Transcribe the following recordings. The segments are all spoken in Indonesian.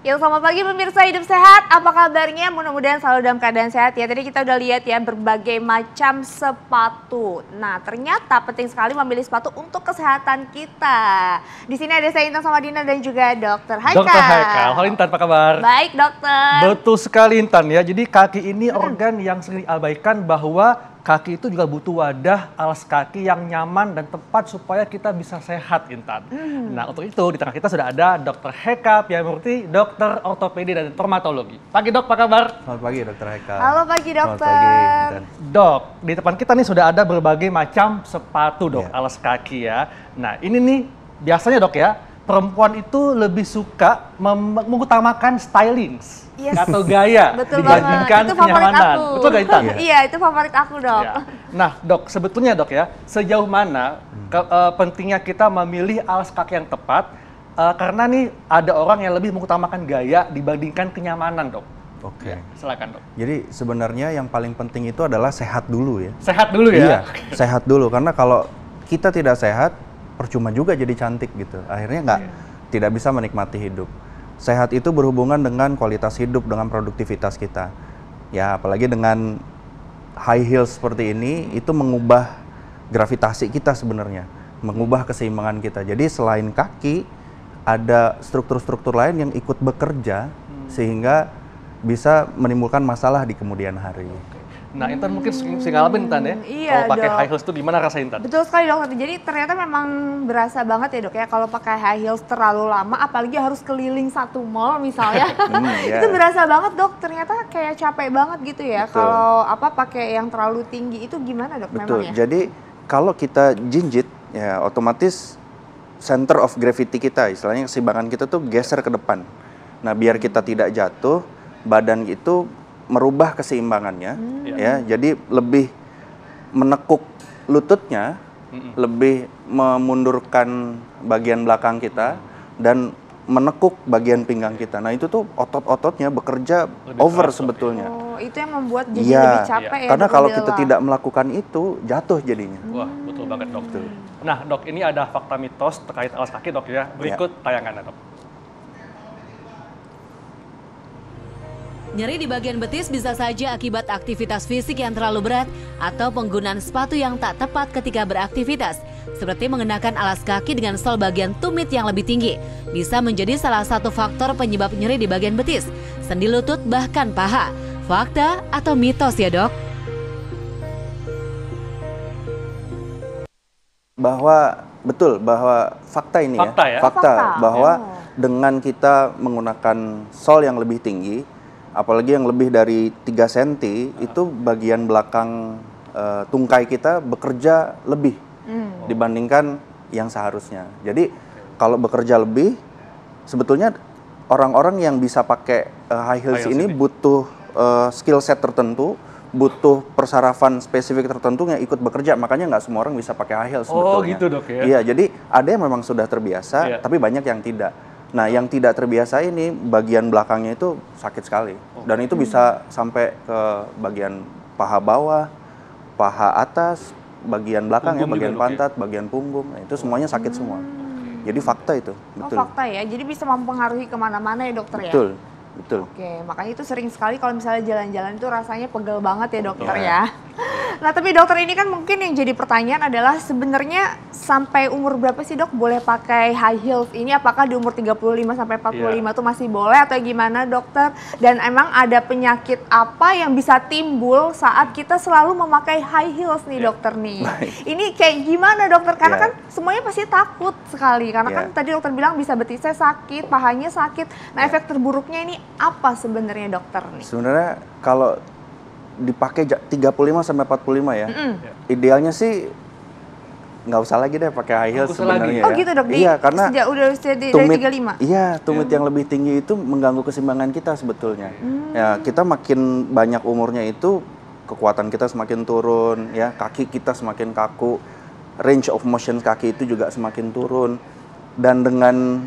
Ya, selamat pagi pemirsa Hidup Sehat. Apa kabarnya? Mudah-mudahan selalu dalam keadaan sehat ya. Tadi kita udah lihat ya berbagai macam sepatu. Nah, ternyata penting sekali memilih sepatu untuk kesehatan kita. Di sini ada saya Intan Samadina dan juga Dokter Haikal. Dokter Haikal, halo Intan, apa kabar? Baik dokter. Betul sekali Intan ya. Jadi kaki ini organ yang sering diabaikan bahwa kaki itu juga butuh wadah alas kaki yang nyaman dan tepat supaya kita bisa sehat, Intan. Nah, untuk itu di tengah kita sudah ada Dokter Haikal Piamurti, dokter ortopedi dan traumatologi. Pagi dok, apa kabar? Selamat pagi Dokter Haikal. Halo pagi dokter. Selamat pagi Intan. Dok, di depan kita nih sudah ada berbagai macam sepatu dok, alas kaki ya. Nah, ini nih biasanya dok ya, perempuan itu lebih suka mengutamakan styling atau gaya dibandingkan kenyamanan. Betul gak Intan? Iya, itu favorit aku dok. Ya. Nah dok, sebetulnya dok ya, sejauh mana pentingnya kita memilih alas kaki yang tepat karena nih ada orang yang lebih mengutamakan gaya dibandingkan kenyamanan dok. Oke. Ya, silakan dok. Jadi sebenarnya yang paling penting itu adalah sehat dulu ya. Sehat dulu ya? Iya, sehat dulu. Karena kalau kita tidak sehat, percuma juga jadi cantik gitu. Akhirnya tidak bisa menikmati hidup. Sehat itu berhubungan dengan kualitas hidup, dengan produktivitas kita. Ya, apalagi dengan high heels seperti ini, itu mengubah gravitasi kita sebenarnya. Mengubah keseimbangan kita. Jadi selain kaki, ada struktur-struktur lain yang ikut bekerja, sehingga bisa menimbulkan masalah di kemudian hari. Nah, Intan mungkin sering ngalamin Intan ya, Iya, kalau pakai dok. high heels itu gimana rasa Intan? Betul sekali dokter. Jadi ternyata memang berasa banget ya dok ya kalau pakai high heels terlalu lama, apalagi harus keliling satu mall misalnya. Itu berasa banget dok. Ternyata kayak capek banget gitu ya. Kalau pakai yang terlalu tinggi itu gimana dok? Betul. Memang ya? Jadi kalau kita jinjit ya otomatis center of gravity kita, istilahnya keseimbangan kita tuh geser ke depan. Nah, biar kita tidak jatuh, badan itu merubah keseimbangannya ya. Jadi lebih menekuk lututnya, lebih memundurkan bagian belakang kita dan menekuk bagian pinggang kita. Nah, itu tuh otot-ototnya bekerja Lebih over keras, sebetulnya. Oh, itu yang membuat jadi lebih capek ya. Karena dok, kalau lebih kita lelah. tidak melakukan itu, jatuh jadinya. Wah, betul banget dok. Nah dok, ini ada fakta mitos terkait alas kaki dok ya. Berikut tayangannya dok. Nyeri di bagian betis bisa saja akibat aktivitas fisik yang terlalu berat atau penggunaan sepatu yang tak tepat ketika beraktivitas, seperti mengenakan alas kaki dengan sol bagian tumit yang lebih tinggi. Bisa menjadi salah satu faktor penyebab nyeri di bagian betis, sendi lutut, bahkan paha. Fakta atau mitos ya dok? Betul bahwa fakta ini Fakta ya? Fakta. bahwa dengan kita menggunakan sol yang lebih tinggi, apalagi yang lebih dari 3 cm, itu bagian belakang tungkai kita bekerja lebih dibandingkan yang seharusnya. Jadi kalau bekerja lebih, sebetulnya orang-orang yang bisa pakai high heels ini butuh skill set tertentu, butuh persarafan spesifik tertentu yang ikut bekerja. Makanya nggak semua orang bisa pakai high heels sebetulnya. Oh gitu dok ya? Iya, jadi ada yang memang sudah terbiasa, tapi banyak yang tidak. Nah, yang tidak terbiasa ini bagian belakangnya itu sakit sekali. Dan itu bisa sampai ke bagian paha bawah, paha atas, bagian belakang ya, bagian pantat, bagian punggung. Nah, itu semuanya sakit semua. Jadi fakta itu, betul. Oh, fakta ya. Jadi bisa mempengaruhi kemana-mana ya dokter ya? Betul. Oke, makanya itu sering sekali kalau misalnya jalan-jalan itu rasanya pegel banget ya dokter ya. Nah, tapi dokter ini kan mungkin yang jadi pertanyaan adalah sebenarnya sampai umur berapa sih dok boleh pakai high heels ini? Apakah di umur 35 sampai 45 tuh masih boleh atau gimana dokter? Dan emang ada penyakit apa yang bisa timbul saat kita selalu memakai high heels nih dokter nih? Ini kayak gimana dokter? Karena kan semuanya pasti takut sekali. Karena kan tadi dokter bilang bisa betisnya sakit, pahanya sakit. Nah, efek terburuknya ini apa sebenarnya dokter nih? Sebenarnya kalau dipakai 35 sampai 45 ya. Idealnya sih nggak usah lagi deh pakai high heels sebenarnya. Oh gitu dok? Iya, karena sejak udah usia dari 35? Iya, tumit yang lebih tinggi itu mengganggu keseimbangan kita sebetulnya. Ya, kita makin banyak umurnya itu kekuatan kita semakin turun, ya, kaki kita semakin kaku, range of motion kaki itu juga semakin turun. Dan dengan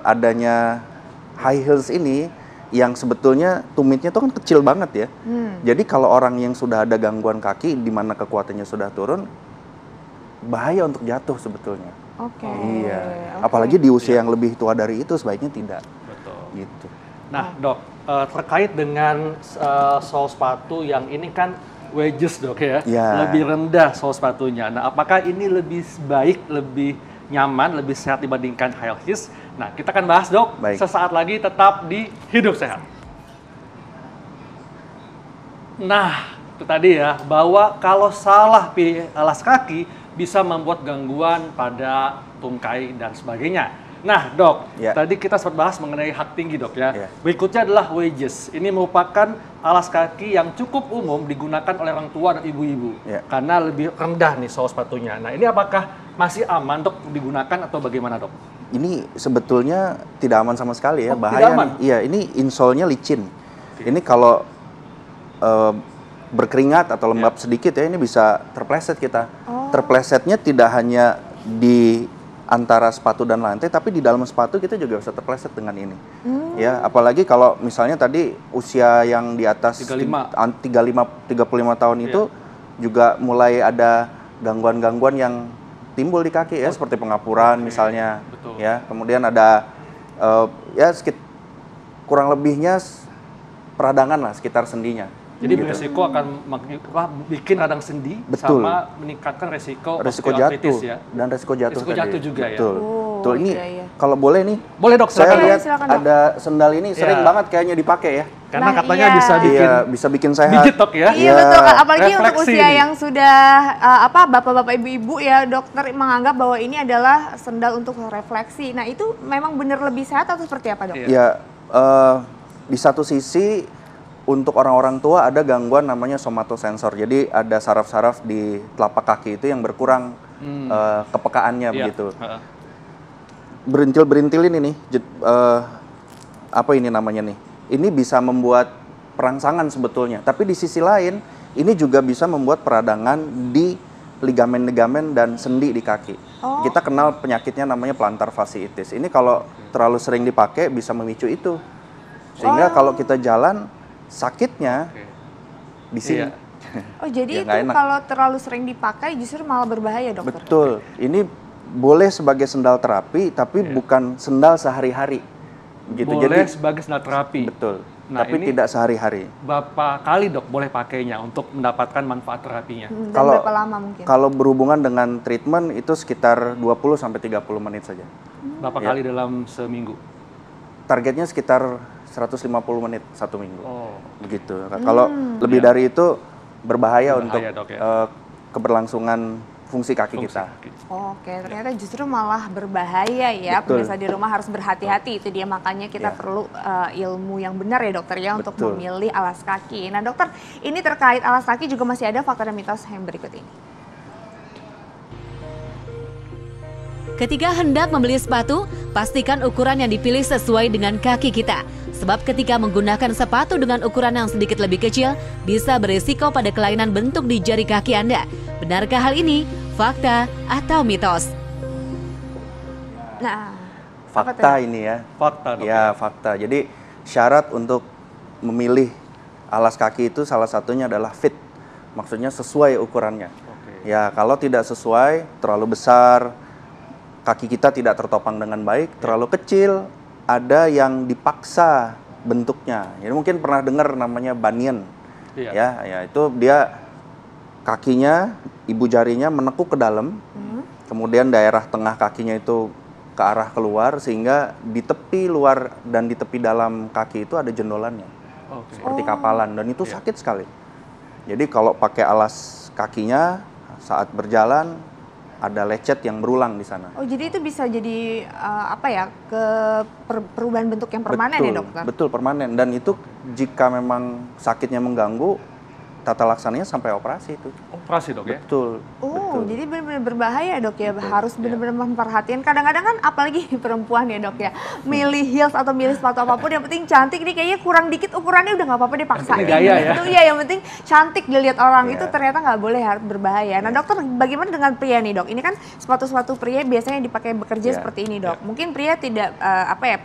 adanya high heels ini, yang sebetulnya tumitnya itu kan kecil banget ya. Jadi kalau orang yang sudah ada gangguan kaki di mana kekuatannya sudah turun, bahaya untuk jatuh sebetulnya. Oke. Iya. Apalagi di usia yang lebih tua dari itu sebaiknya tidak. Betul. gitu. Nah, Dok, terkait dengan sol sepatu yang ini kan wedges, Dok ya, Ya. lebih rendah sol sepatunya. Nah, apakah ini lebih baik, lebih nyaman, lebih sehat dibandingkan high heels? Nah, kita akan bahas, Dok, Baik. sesaat lagi tetap di Hidup Sehat. Nah, itu tadi ya, bahwa kalau salah pilih alas kaki bisa membuat gangguan pada tungkai dan sebagainya. Nah, Dok, Ya. tadi kita sempat bahas mengenai hak tinggi, Dok ya. Ya. Berikutnya adalah wedges. Ini merupakan alas kaki yang cukup umum digunakan oleh orang tua dan ibu-ibu. Ya. Karena lebih rendah nih sol sepatunya. Nah, ini apakah masih aman, Dok, digunakan atau bagaimana, Dok? Ini sebetulnya tidak aman sama sekali ya, Oh, tidak bahaya aman? nih. Iya, ini insole-nya licin. Ini kalau berkeringat atau lembab sedikit ya, ini bisa terpleset kita. Terplesetnya tidak hanya di antara sepatu dan lantai, tapi di dalam sepatu kita juga bisa terpleset dengan ini. Ya, apalagi kalau misalnya tadi usia yang di atas 35 tahun itu juga mulai ada gangguan-gangguan yang timbul di kaki ya, seperti pengapuran misalnya. Betul. Ya, kemudian ada kurang lebihnya peradangan lah sekitar sendinya. Jadi beresiko akan bikin radang sendi, Betul. sama meningkatkan resiko Resiko osteoartritis jatuh ya. dan resiko jatuh Resiko tadi. jatuh juga ya? Betul. Oh, Betul. Ini iya, iya. kalau boleh nih, Boleh, Dok, saya silakan. lihat Silakan, Dok. ada sendal ini sering Ya. banget kayaknya dipakai ya. Karena Nah, katanya iya. bisa bikin Iya, bisa bikin sehat. digit, Dok ya. Iya Iya, betul Kak, apalagi untuk refleksi usia nih. yang sudah bapak-bapak ibu-ibu ya, dokter menganggap bahwa ini adalah sendal untuk refleksi. Nah, itu memang benar lebih sehat atau seperti apa, Dok? Iya. Ya, di satu sisi untuk orang-orang tua ada gangguan namanya somatosensor. Jadi ada saraf-saraf di telapak kaki itu yang berkurang kepekaannya Iya. begitu. Heeh. Berintil-berintil ini nih, apa ini namanya nih? Ini bisa membuat perangsangan sebetulnya. Tapi di sisi lain, ini juga bisa membuat peradangan di ligamen-ligamen dan sendi di kaki. Oh. Kita kenal penyakitnya namanya plantar fasciitis. Ini kalau terlalu sering dipakai bisa memicu itu. Sehingga kalau kita jalan, sakitnya Oke. di sini. Iya. Oh, jadi Ya, nggak itu enak. kalau terlalu sering dipakai justru malah berbahaya, dokter? Betul. Ini boleh sebagai sendal terapi, tapi bukan sendal sehari-hari. Gitu. Boleh Jadi sebagai sendal terapi. betul. Nah, tapi ini tidak sehari-hari. Berapa kali, Dok, boleh pakainya untuk mendapatkan manfaat terapinya? Dan Kalau- berapa lama mungkin? Kalau berhubungan dengan treatment itu sekitar 20 sampai 30 menit saja. Berapa Iya. kali dalam seminggu? Targetnya sekitar 150 menit satu minggu. Oh, Begitu. Kalau lebih Iya. dari itu berbahaya untuk Berbahaya, Dok, ya. keberlangsungan fungsi kaki fungsi kita. kaki. Oke, ternyata justru malah berbahaya ya. Betul. Pemirsa di rumah harus berhati-hati. Itu dia makanya kita Ya. perlu ilmu yang benar ya dokter ya untuk Betul. memilih alas kaki. Nah dokter, ini terkait alas kaki juga masih ada fakta dan mitos yang berikut ini. Ketika hendak membeli sepatu, pastikan ukuran yang dipilih sesuai dengan kaki kita. Sebab ketika menggunakan sepatu dengan ukuran yang sedikit lebih kecil, bisa berisiko pada kelainan bentuk di jari kaki Anda. Benarkah hal ini? Fakta atau mitos? Nah, apa Fakta tuh? ini ya. Fakta, Dok. Ya, fakta. Jadi syarat untuk memilih alas kaki itu salah satunya adalah fit. Maksudnya sesuai ukurannya. Oke. Ya, kalau tidak sesuai, terlalu besar, kaki kita tidak tertopang dengan baik, terlalu kecil, ada yang dipaksa bentuknya. Jadi mungkin pernah dengar namanya bunion. Iya. Ya, itu dia kakinya, ibu jarinya menekuk ke dalam, kemudian daerah tengah kakinya itu ke arah keluar, sehingga di tepi luar dan di tepi dalam kaki itu ada jendolannya, Oke. seperti kapalan, dan itu Iya. sakit sekali. Jadi kalau pakai alas kakinya saat berjalan ada lecet yang berulang di sana. Oh jadi itu bisa jadi perubahan bentuk yang permanen ya dokter? Betul, permanen. Dan itu jika memang sakitnya mengganggu, tata laksananya sampai operasi itu. Operasi, Dok ya? Betul. Oh, betul. jadi benar-benar berbahaya dok ya, Betul, harus iya. benar-benar memperhatikan. Kadang-kadang kan apalagi perempuan ya dok ya, milih heels atau milih sepatu apapun yang penting cantik, nih kayaknya kurang dikit ukurannya udah nggak apa-apa dipaksain. Yang penting gaya ya. Itu iya, yang penting cantik dilihat orang, Iya. itu ternyata nggak boleh, harus berbahaya. Nah dokter, bagaimana dengan pria nih dok? Ini kan sepatu-sepatu pria biasanya dipakai bekerja Iya. seperti ini dok. Mungkin pria tidak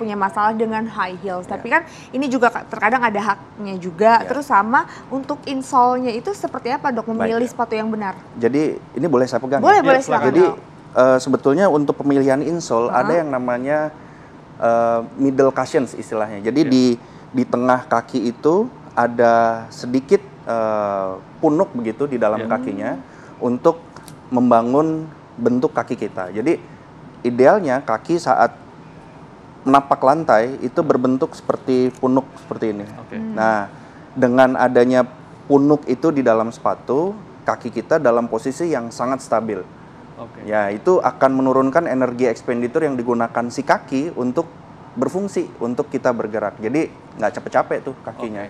punya masalah dengan high heels, Iya. tapi kan ini juga terkadang ada haknya juga. Iya. Terus sama untuk insole-nya itu seperti apa dok, memilih Baik. sepatu yang benar? Jadi ini boleh saya pegang? Boleh, ya? boleh silakan. silakan. Jadi dok. sebetulnya untuk pemilihan insole ada yang namanya middle cushions istilahnya. Jadi di tengah kaki itu ada sedikit punuk begitu di dalam kakinya untuk membangun bentuk kaki kita. Jadi idealnya kaki saat menapak lantai itu berbentuk seperti punuk seperti ini. Nah, dengan adanya punuk itu di dalam sepatu, kaki kita dalam posisi yang sangat stabil. Ya, itu akan menurunkan energi expenditure yang digunakan si kaki untuk berfungsi, untuk kita bergerak. Jadi nggak capek-capek tuh kakinya.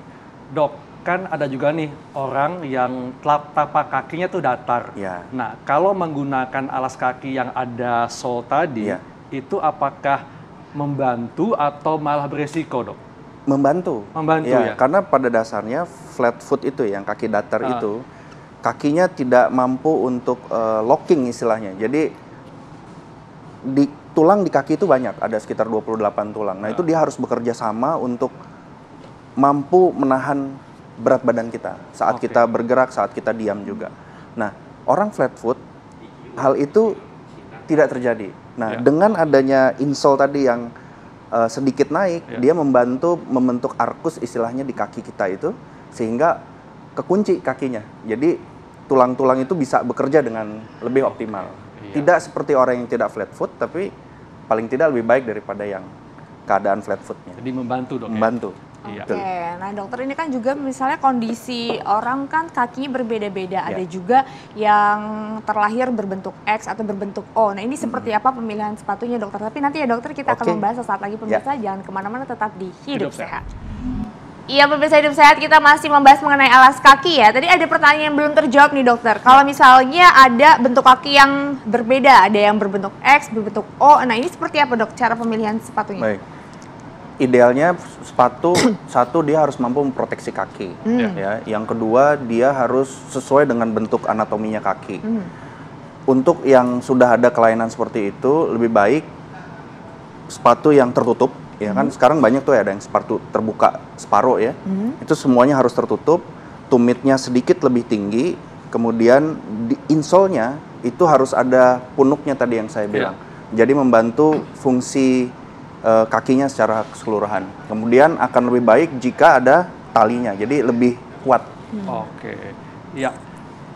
Dok, kan ada juga nih orang yang tapak kakinya tuh datar. Ya. Nah, kalau menggunakan alas kaki yang ada sole tadi, itu apakah membantu atau malah beresiko, Dok? Membantu. Membantu ya? Karena pada dasarnya flat foot itu yang kaki datar itu, kakinya tidak mampu untuk locking istilahnya. Jadi di tulang di kaki itu banyak, ada sekitar 28 tulang. Nah, itu dia harus bekerja sama untuk mampu menahan berat badan kita saat kita bergerak, saat kita diam juga. Nah, orang flat foot, hal itu tidak terjadi. Nah, dengan adanya insole tadi yang sedikit naik, dia membantu membentuk arkus istilahnya di kaki kita itu, sehingga kekunci kakinya. Jadi tulang-tulang itu bisa bekerja dengan lebih optimal. Tidak seperti orang yang tidak flat foot, tapi paling tidak lebih baik daripada yang keadaan flat footnya. Jadi membantu, Dok. Membantu. Oke, nah dokter ini kan juga misalnya kondisi orang kan kakinya berbeda-beda, ada juga yang terlahir berbentuk X atau berbentuk O. Nah ini seperti apa pemilihan sepatunya dokter? Tapi nanti ya dokter kita akan membahas sesaat lagi pemirsa, jangan kemana-mana, tetap di Hidup Sehat. Iya pemirsa Hidup Sehat, kita masih membahas mengenai alas kaki ya. Tadi ada pertanyaan yang belum terjawab nih dokter. Kalau misalnya ada bentuk kaki yang berbeda, ada yang berbentuk X, berbentuk O. Nah ini seperti apa dok cara pemilihan sepatunya? Baik. Idealnya sepatu satu dia harus mampu memproteksi kaki, ya. Yang kedua dia harus sesuai dengan bentuk anatominya kaki. Untuk yang sudah ada kelainan seperti itu lebih baik sepatu yang tertutup, ya kan sekarang banyak tuh ya ada yang sepatu terbuka separuh ya, itu semuanya harus tertutup, tumitnya sedikit lebih tinggi, kemudian di insole-nya itu harus ada punuknya tadi yang saya bilang, jadi membantu fungsi kakinya secara keseluruhan. Kemudian akan lebih baik jika ada talinya, jadi lebih kuat. Oke, ya.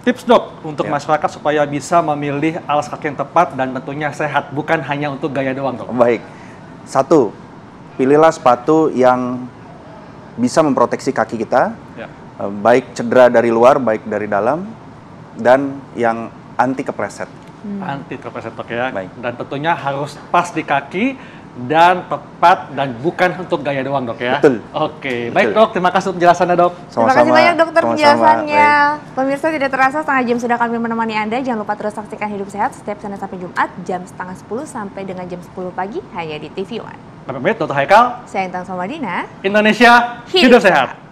Tips dok untuk masyarakat supaya bisa memilih alas kaki yang tepat dan tentunya sehat, bukan hanya untuk gaya doang dok. Baik, satu, pilihlah sepatu yang bisa memproteksi kaki kita, baik cedera dari luar, baik dari dalam, dan yang anti kepleset. Anti kepleset dok ya. Baik. Dan tentunya harus pas di kaki dan tepat dan bukan untuk gaya doang dok ya. Betul. Oke, baik dok, terima kasih untuk penjelasannya dok. Terima kasih banyak dokter penjelasannya. Pemirsa, tidak terasa setengah jam sudah kami menemani Anda. Jangan lupa terus saksikan Hidup Sehat setiap Senin sampai Jumat jam setengah 10 sampai dengan jam 10 pagi hanya di TV One. Dr. Haikal, Saya Intan Somadina. Indonesia Hidup Sehat.